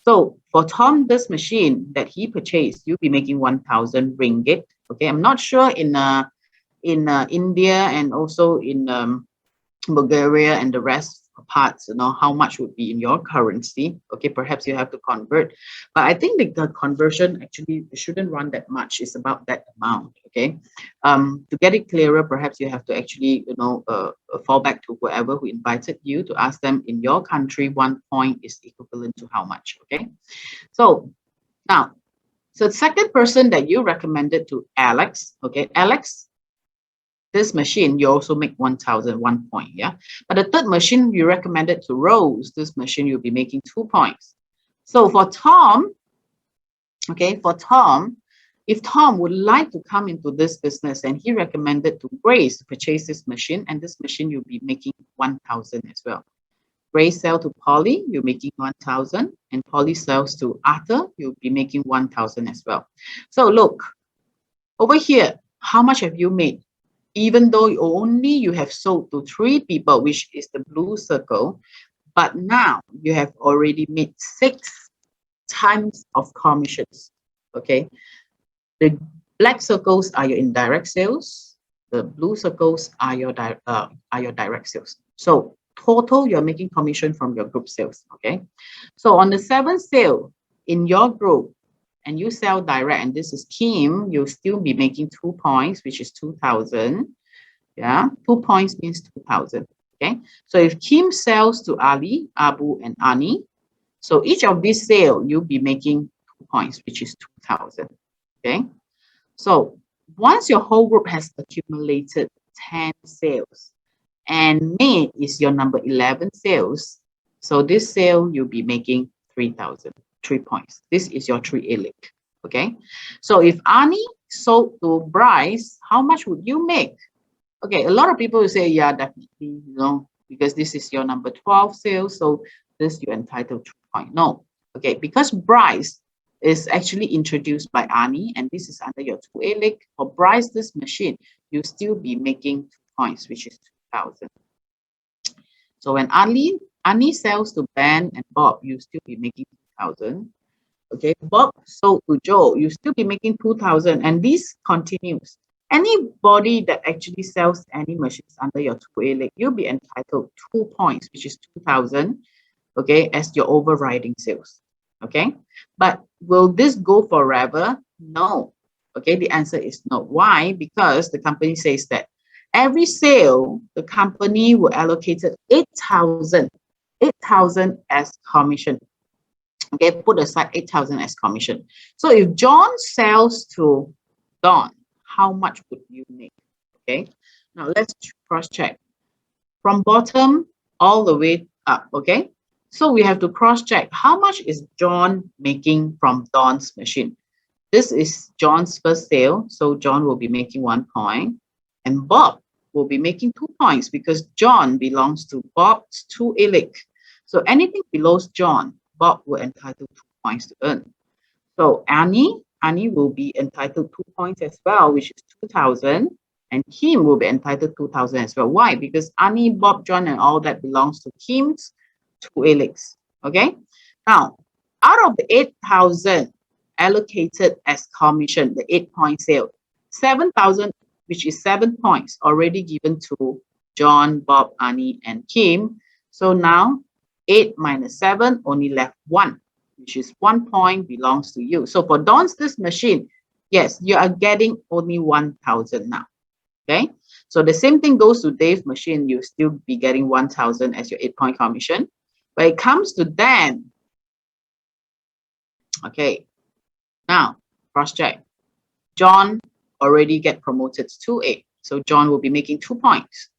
So for Tom, this machine that he purchased, you'll be making 1,000 ringgit. Okay, I'm not sure in India and also in Bulgaria and the rest parts, how much would be in your currency. Okay, perhaps you have to convert, but I think the conversion actually shouldn't run that much. It's about that amount. Okay, to get it clearer, perhaps you have to actually fall back to whoever who invited you to ask them, in your country 1 point is equivalent to how much. Okay, so now, so the second person that you recommended to Alex, okay, Alex, this machine, you also make 1,001 point, yeah? But the third machine you recommended to Rose, this machine, you'll be making 2 points. So for Tom, okay, for Tom, if Tom would like to come into this business and he recommended to Grace to purchase this machine, and this machine, you'll be making 1,000 as well. Grace sell to Polly, you're making 1,000, and Polly sells to Arthur, you'll be making 1,000 as well. So look, over here, how much have you made? Even though you have sold to 3 people, which is the blue circle, but now you have already made 6 times of commissions. Okay, the black circles are your indirect sales, the blue circles are your direct sales. So total, you're making commission from your group sales. Okay, so on the 7th sale in your group, and you sell direct, and this is Kim, you'll still be making 2 points, which is 2,000. Yeah, 2 points means 2,000. Okay, so if Kim sells to Ali, Abu, and Ani, so each of these sale, you'll be making 2 points, which is 2,000. Okay, so once your whole group has accumulated 10 sales, and May is your number 11 sales, so this sale, you'll be making 3,000, 3 points. This is your 3A lick. Okay, so if Ani sold to Bryce, how much would you make? Okay, a lot of people will say, yeah, definitely, because this is your number 12 sales, so this you're entitled to 2 points. No, okay, because Bryce is actually introduced by Ani, and this is under your 2A lick. For Bryce, this machine, you'll still be making 2 points, which is 2,000. So when Ani sells to Ben and Bob, you still be making 2,000. Okay, Bob sold to Joe, you still be making 2,000, and this continues. Anybody that actually sells any machines under your 2A lick, you'll be entitled 2 points, which is 2,000, okay, as your overriding sales. Okay, but will this go forever? No. Okay, the answer is no. Why? Because the company says that every sale, the company will allocate 8,000 as commission. Okay, put aside 8,000 as commission. So if John sells to Don, how much would you make? Okay, now let's cross check from bottom all the way up. Okay, so we have to cross check how much is John making from Don's machine. This is John's first sale, so John will be making 1 point, and Bob will be making 2 points because John belongs to Bob's 2A lick. So anything below John, Bob will entitled 2 points to earn. So Annie will be entitled 2 points as well, which is 2,000, and Kim will be entitled 2,000 as well. Why? Because Annie, Bob, John, and all that belongs to Kim's 2A licks. Okay. Now, out of the 8,000 allocated as commission, the 8-point sale, 7,000, which is 7 points, already given to John, Bob, Annie, and Kim. So now 8 minus 7 only left 1, which is 1 point belongs to you. So for Don's this machine, yes, you are getting only 1,000 now. Okay, so the same thing goes to Dave's machine. You still be getting 1,000 as your 8-point commission. When it comes to Dan, okay, now cross check. John already get promoted to 2A, so John will be making 2 points.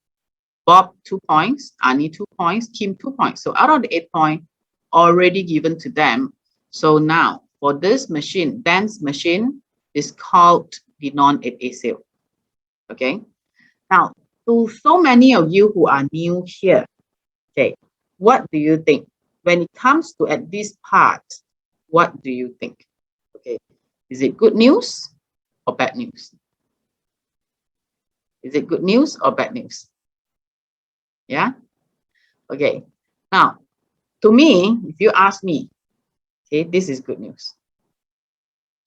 Bob 2 points, Annie 2 points, Kim 2 points. So out of the 8 points already given to them. So now for this machine, Dan's machine is called the non-8A sale. Okay. Now, to so many of you who are new here, okay, what do you think? When it comes to at this part, what do you think? Okay, is it good news or bad news? Is it good news or bad news? Yeah. Okay. Now, to me, if you ask me, Okay, this is good news.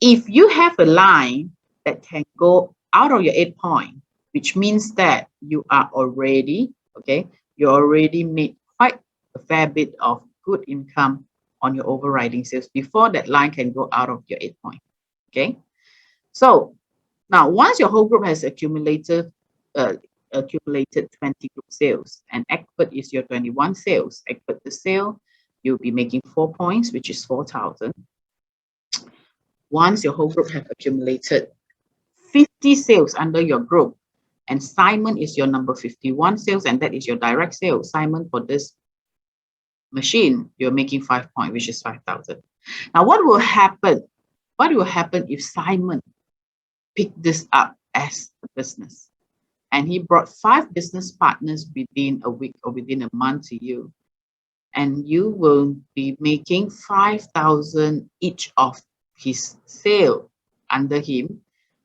If you have a line that can go out of your 8 point, which means that you are already, okay, you already made quite a fair bit of good income on your overriding sales before that line can go out of your 8 point. Okay, so now once your whole group has accumulated 20 group sales, and expert is your 21 sales, expert the sale, you'll be making 4 points, which is 4,000. Once your whole group have accumulated 50 sales under your group, and Simon is your number 51 sales, and that is your direct sale. Simon, for this machine, you're making 5 points, which is 5,000. Now, what will happen? What will happen if Simon picked this up as a business, and he brought 5 business partners within a week or within a month to you, and you will be making 5,000 each of his sale under him,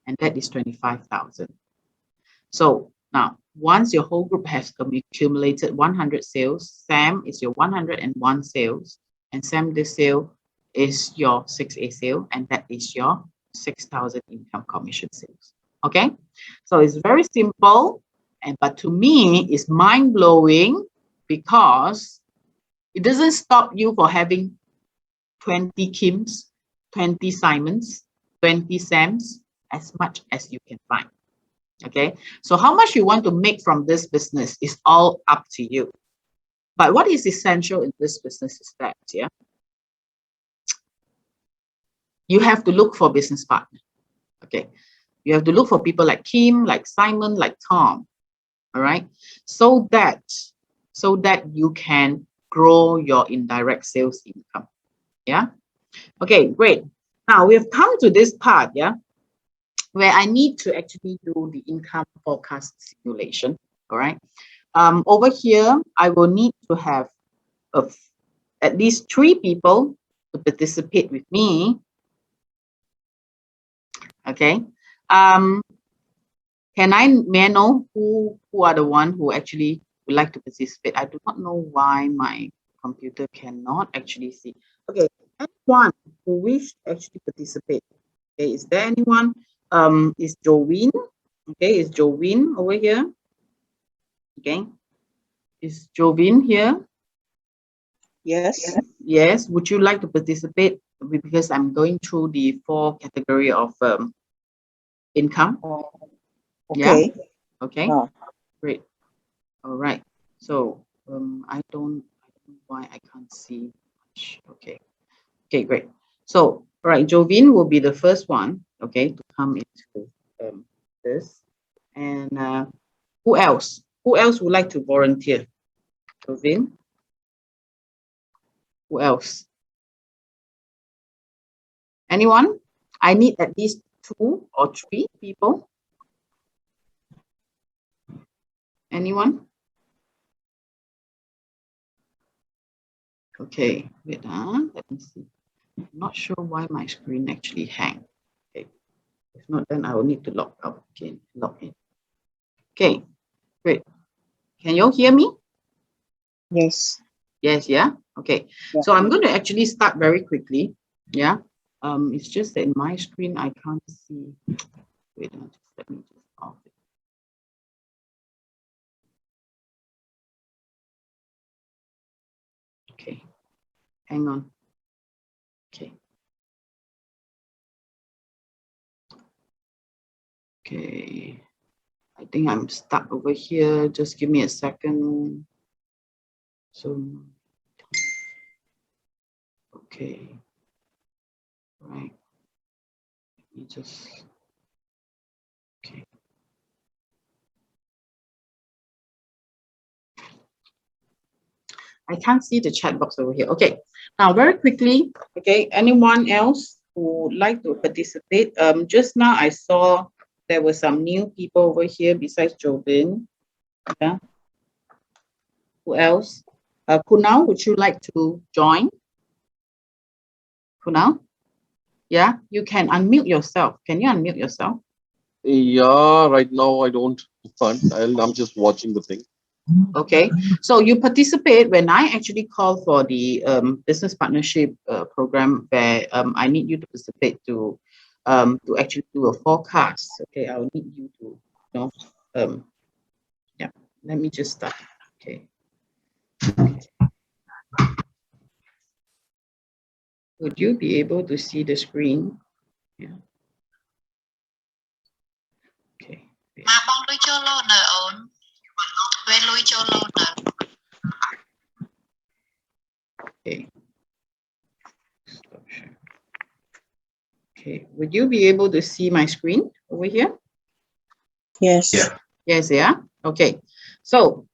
and that is 25,000. So now, once your whole group has accumulated 100 sales, Sam is your 101 sales, and Sam this sale is your 6A sale, and that is your 6,000 income commission sales. Okay, so it's very simple, but to me, it's mind-blowing because it doesn't stop you for having 20 Kims, 20 Simons, 20 Sams, as much as you can find. Okay, so how much you want to make from this business is all up to you. But what is essential in this business is that, yeah, you have to look for business partner. Okay, you have to look for people like Kim, like Simon, like Tom. All right, so that you can grow your indirect sales income. Yeah. Okay, great. Now we have come to this part, yeah, where I need to actually do the income forecast simulation. All right. Over here, I will need to have at least 3 people to participate with me. Okay. May I know who are the one who actually would like to participate? I do not know why my computer cannot actually see. Okay, anyone who wish to actually participate? Okay, is there anyone? Is Jovin? Okay, is Jovin over here? Okay, is Jovin here? Yes. Yes. Would you like to participate? Because I'm going through the 4 category of income. Okay. Yeah. Okay. Great. All right. So I don't know why I can't see much. Okay. Okay, great. So, all right, Jovin will be the first one, okay, to come into this. And who else? Who else would like to volunteer? Jovin? Who else? Anyone? I need at least 2 or 3 people. Anyone? Okay, wait, let me see. I'm not sure why my screen actually hang. Okay, if not, then I will need to log out again, log in. Okay, great. Can you all hear me? Yes. Yes, yeah. Okay. Yeah. So I'm going to actually start very quickly. Yeah. It's just that in my screen I can't see. Wait a minute, let me just off it. Okay. Hang on. Okay. Okay. I think I'm stuck over here. Just give me a second. So okay. Right. Let me just okay. I can't see the chat box over here. Okay. Now very quickly, okay, anyone else who would like to participate? Just now I saw there were some new people over here besides Jovin. Yeah. Who else? Kunal, would you like to join? Kunal? Yeah, you can unmute yourself. Can you unmute yourself? Yeah, right now I don't. I'm just watching the thing. Okay, so you participate when I actually call for the business partnership program where I need you to participate to actually do a forecast. Okay, I'll need you to, you know, yeah, let me just start. Okay. Would you be able to see the screen? Yeah. Okay. Okay. Stop share. Okay. Would you be able to see my screen over here? Yes. Yes, yeah. Okay. So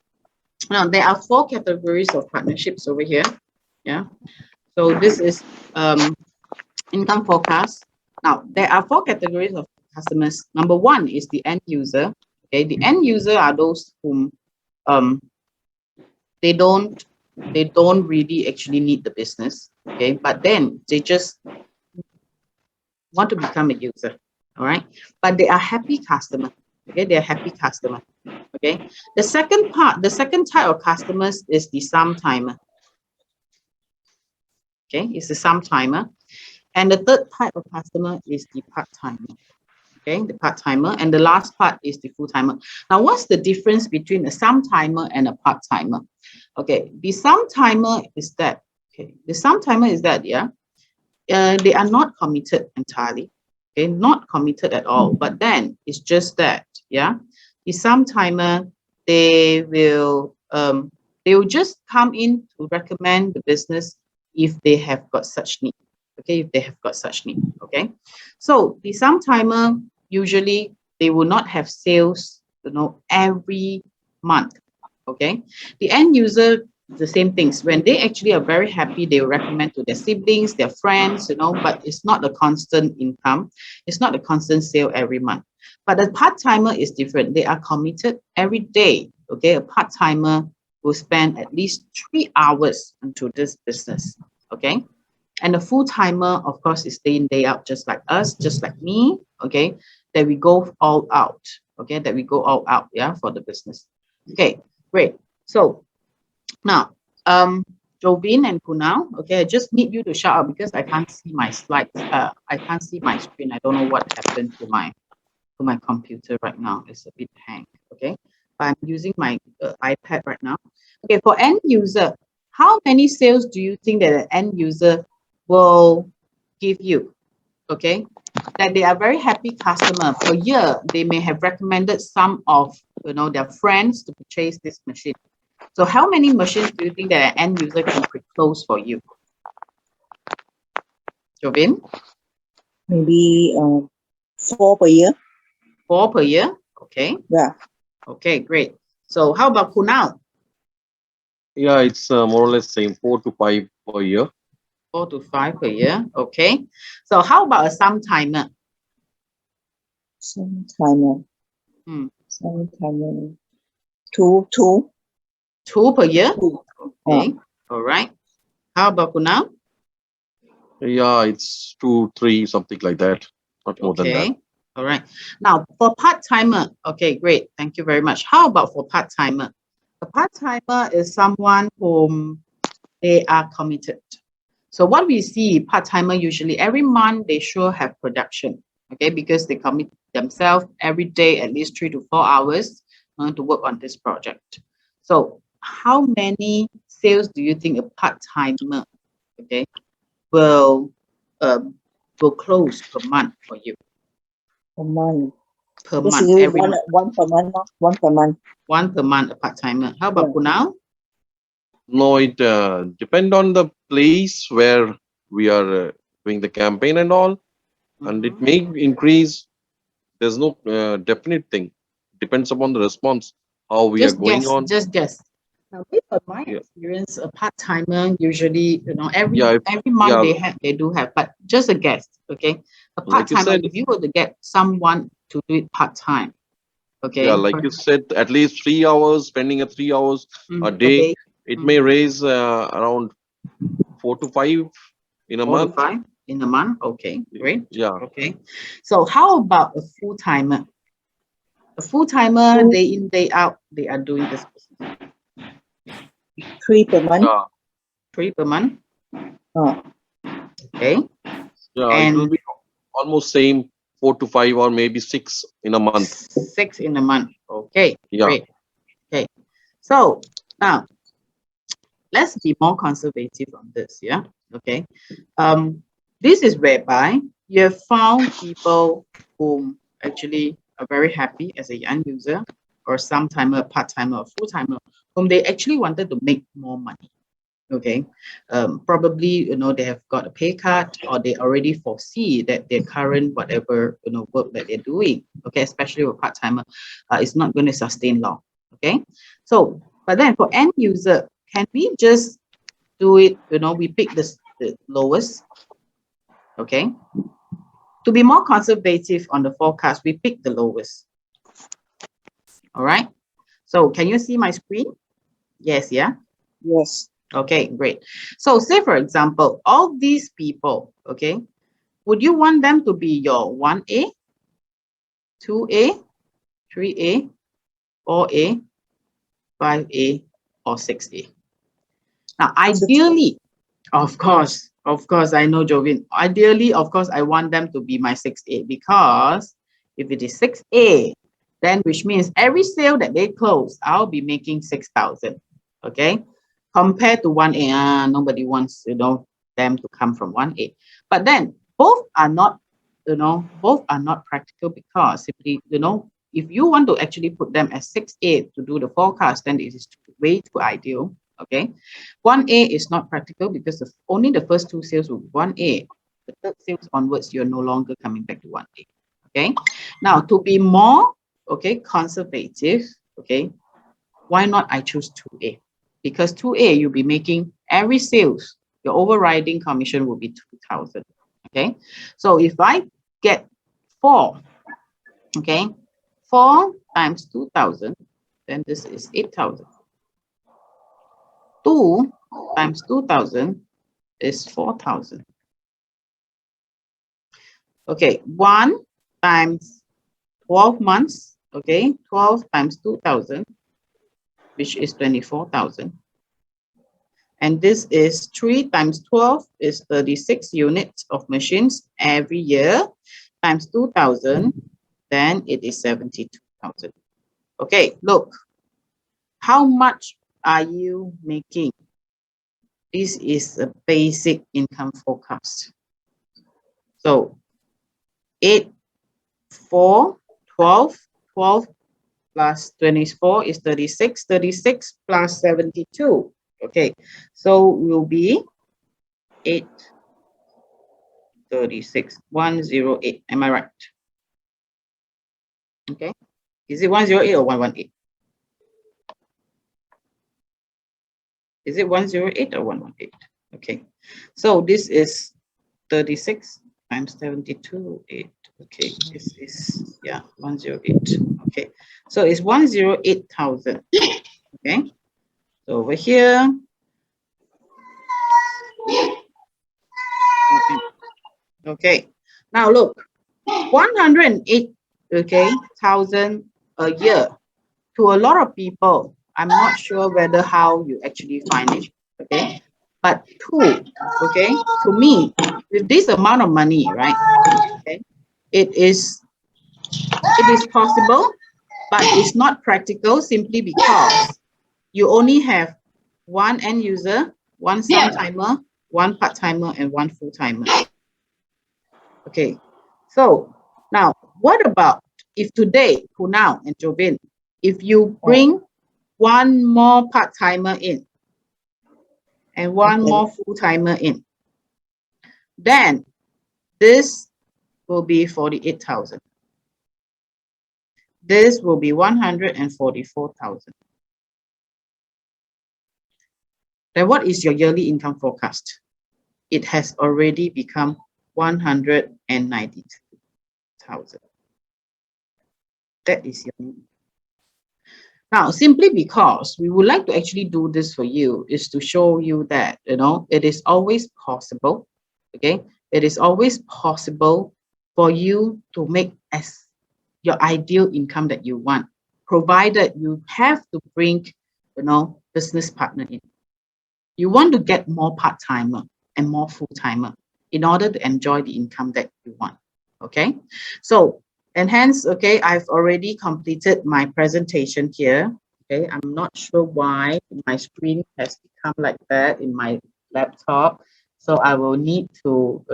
now there are 4 categories of partnerships over here. Yeah. So this is income forecast. Now there are 4 categories of customers. Number 1 is the end user. Okay, the end user are those whom they don't really actually need the business. Okay, but then they just want to become a user. All right, but they are happy customer. Okay, they are happy customer. Okay, the second type of customers is the sometime. Okay, it's the sometime. And the third type of customer is the part-timer. Okay, the part-timer. And the last part is the full-timer. Now, what's the difference between a sometime and a part-timer? Okay, the sometime is that, yeah, they are not committed entirely. Okay, not committed at all. But then it's just that, yeah, the sometimer, they will just come in to recommend the business if they have got such need. Okay, if they have got such need. Okay, so the sometimer usually they will not have sales, every month. Okay, the end user, the same things. When they actually are very happy, they will recommend to their siblings, their friends, but it's not a constant income. It's not a constant sale every month. But a part-timer is different. They are committed every day. Okay, a part-timer will spend at least 3 hours into this business. Okay, and a full-timer, of course, is day in, day out, just like us, just like me. Okay, that we go all out. Okay, that we go all out, yeah, for the business. Okay, great. So now, Jovin and Kunal, okay, I just need you to shout out because I can't see my slides. I can't see my screen. I don't know what happened to my computer right now. It's a bit hang. Okay, but I'm using my iPad right now. Okay, for end user, how many sales do you think that an end user will give you? Okay, that they are very happy customer. Per year, they may have recommended some of their friends to purchase this machine. So how many machines do you think that an end user can close for you? Jovin? Maybe 4 per year. 4 per year? Okay. Yeah. Okay, great. So how about Kunal? Yeah, it's more or less same 4 to 5 per year. 4 to 5 per year. Okay. So how about a sometimer? Sometime. Hmm. Sometime. 2. 2 per year? 2. Okay. All right. How about Kunal? Yeah, it's 2, 3, something like that. Not more than that. Okay. All right. Now for part-timer, okay, great. Thank you very much. How about for part-timer? A part-timer is someone whom they are committed. So what we see, part-timer usually every month they sure have production, okay, because they commit themselves every day at least 3 to 4 hours to work on this project. So how many sales do you think a part-timer, okay, will close per month for you? Per month. Per This month, is every month. one per month. 1 per month. 1 per month, a part-timer. How about Kunal? No, it depend on the place where we are doing the campaign and all, and it may increase. There's no definite thing. Depends upon the response, how we are going on. Just guess. Now, based on my Yeah. experience, a part-timer usually, every Yeah, month yeah, they do have, but just a guess, okay? A like you part-timer, said, if you were to get someone to do it part-time, okay? yeah, like you said, at least 3 hours, spending a 3 hours a day, Okay, it may raise around 4 to 5 in a 4 to month. 5 in a month, okay, great. Yeah, Okay, so how about a full-timer? A full-timer, day in, day out, they are doing this business. 3 per month. Yeah, 3 per month. Oh, Okay. yeah, it will And be almost same 4 to 5 or maybe 6 in a month. 6 in a month. Okay. Yeah. Great. Okay. So now let's be more conservative on this. Yeah. Okay. This is whereby you have found people whom actually are very happy as a young user or some-timer, part-timer, or full-timer, whom they actually wanted to make more money. Okay. Probably, they have got a pay cut, or they already foresee that their current whatever, work that they're doing, okay, especially with part-timer, is not going to sustain long. Okay. So, but then for end user, can we just do it, we pick the lowest, okay? To be more conservative on the forecast, we pick the lowest. All right. So can you see my screen? Yes, yeah. yes. Okay, great. So say, for example, all these people, okay, would you want them to be your 1A, 2A, 3A, 4A, 5A, or 6A? Now, ideally, of course, I know, Jovin. Ideally, of course, I want them to be my 6A, because if it is 6A, then which means every sale that they close, I'll be making 6,000. Okay, compared to 1A, nobody wants them to come from 1A. But then both are not practical, because simply if you want to actually put them as 6A to do the forecast, then it is way too ideal. Okay, 1A is not practical because only the first 2 sales will be 1A. The third sales onwards, you're no longer coming back to 1A. Okay, now to be more conservative, okay, why not I choose 2A? Because 2A, you'll be making every sales, your overriding commission will be 2,000. Okay, so if I get 4, okay, 4 times 2,000, then this is 8,000. 2 times 2,000 is 4,000. Okay, 1 times 12 months, okay, 12 times 2,000, which is 24,000. And this is 3 times 12 is 36 units of machines every year, times 2,000, then it is 72,000. Okay, look, how much are you making? This is a basic income forecast. So 8, 4, 12, 12 plus 24 is 36, 36 plus 72. Okay, so will be 8, 36, 108. Am I right? Okay, is it 108 or 118? Is it 108 or 118? Okay, so this is 36 times 72, 8. Okay, this is, yeah, 108. Okay, so it's 108,000. Okay, so over here. Okay, now look, 108,000 a year. To a lot of people, I'm not sure whether how you actually find it. Okay, but to me, with this amount of money, right? Okay, it is possible, but it's not practical, simply because you only have one end user, one some-timer, one part-timer, and one full-timer. Okay, so now what about if today, Kunal and Jovin, if you bring one more part-timer in and one more full-timer in, then this will be 48,000. This will be 144,000. Then what is your yearly income forecast? It has already become 192,000. That is your need. Now, simply because we would like to actually do this for you is to show you that, it is always possible, okay? It is always possible for you to make as your ideal income that you want, provided you have to bring, business partner in. You want to get more part-timer and more full-timer in order to enjoy the income that you want. Okay, so and hence, okay, I've already completed my presentation here. Okay, I'm not sure why my screen has become like that in my laptop. So I will need to,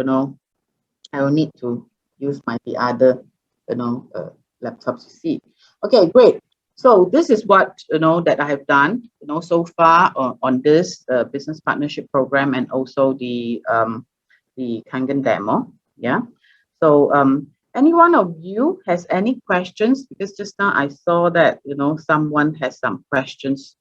I will need to use the other, laptops to see. Okay, great. So this is what, that I have done, so far on this business partnership program and also the Kangen demo. Yeah. So any one of you has any questions? Because just now I saw that, someone has some questions